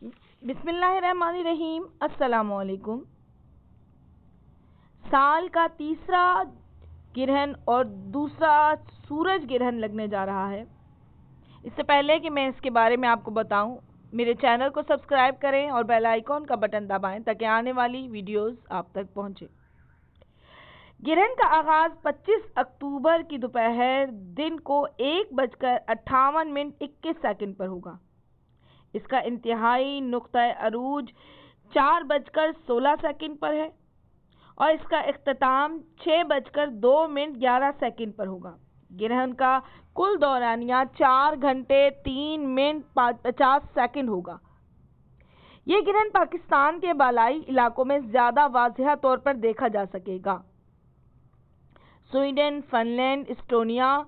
बिस्मिल्लाहिर्रहमानिर्रहीम। अस्सलाम वालेकुम। साल का तीसरा ग्रहण और दूसरा सूरज ग्रहण लगने जा रहा है। इससे पहले कि मैं इसके बारे में आपको बताऊं, मेरे चैनल को सब्सक्राइब करें और बेल आइकॉन का बटन दबाएं ताकि आने वाली वीडियोस आप तक पहुंचे। ग्रहण का आगाज 25 अक्टूबर की दोपहर दिन को 1:58:21 पर होगा। इसका इंतहाई नुक्ता अरूज 4:16 पर है और इसका इख्तिताम 6:02:11 पर होगा। ग्रहण का कुल दौरानिया 4 घंटे 3 मिनट 50 सेकंड होगा। ये ग्रहण पाकिस्तान के बालाई इलाकों में ज्यादा वाज़ेह तौर पर देखा जा सकेगा। Sweden, Finland, Estonia,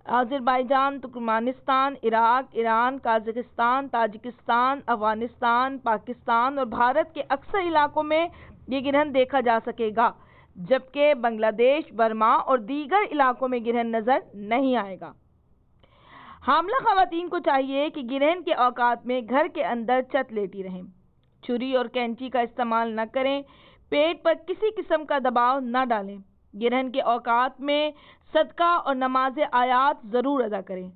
Azerbaijan, Turkmenistan, Iraq, Iran, Kazakhstan, Tajikistan, Afghanistan, Pakistan और भारत के अक्सर इलाकों में ये ग्रहण देखा जा सकेगा, जबकि बांग्लादेश, बर्मा और दीगर इलाकों में ग्रहण नजर नहीं आएगा। हामला खवातीन को चाहिए कि ग्रहण के औकात में घर के अंदर छत लेटी रहें, छुरी और कैंची का इस्तेमाल न करें, पेट पर किसी किस्म का दबाव न डालें। ग्रहण के औकात में सदका और नमाज आयात जरूर अदा करें।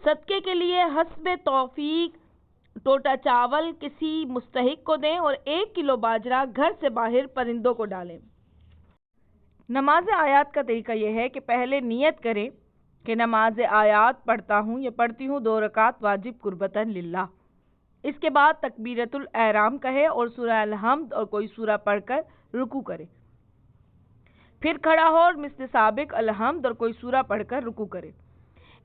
सदके के लिए हस्बे तौफीक टोटा चावल किसी मुस्तहिक को दें और 1 किलो बाजरा घर से बाहर परिंदों को डालें। नमाज आयात का तरीका यह है कि पहले नियत करें कि नमाज आयात पढ़ता हूँ या पढ़ती हूँ 2 रकात वाजिब कुर्बतन लिल्लाह। इसके बाद तकबीरतुल एहराम कहे और सूरह अल-हम्द और कोई सूरह पढ़कर रुकू करे। फिर खड़ा हो और मिस्ल साबिक अल-हम्द और कोई सूरह पढ़कर रुकू करे।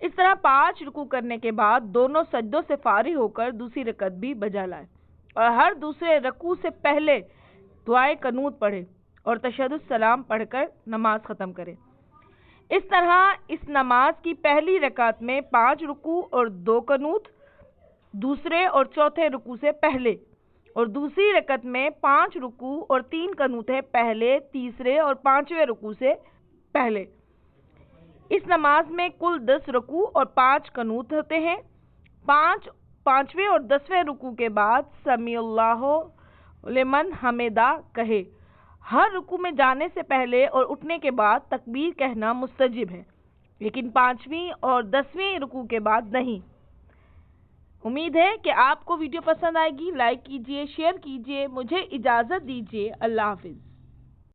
इस तरह 5 रुकू करने के बाद दोनों सजदों से फारिग होकर दूसरी रकत भी बजा लाए और हर दूसरे रकू से पहले दुआए कनूत पढ़े और तशहहुद सलाम पढ़कर नमाज खत्म करे। इस तरह इस नमाज की पहली रकात में 5 रुकू और 2 कनूत, दूसरे और चौथे रुकू से पहले, और दूसरी रकत में 5 रुकू और 3 कनूत है पहले, तीसरे और 5वें रुकू से पहले। इस नमाज में कुल 10 रुकू और 5 कनूत होते हैं। 5वें और 10वें रुकू के बाद समीअल्लाहु लिमन हमिदा कहे। हर रुकू में जाने से पहले और उठने के बाद तकबीर कहना मुस्तजिब है, लेकिन 5वीं और 10वीं रुकू के बाद नहीं। उम्मीद है कि आपको वीडियो पसंद आएगी। लाइक कीजिए, शेयर कीजिए। मुझे इजाज़त दीजिए। अल्लाह हाफिज़।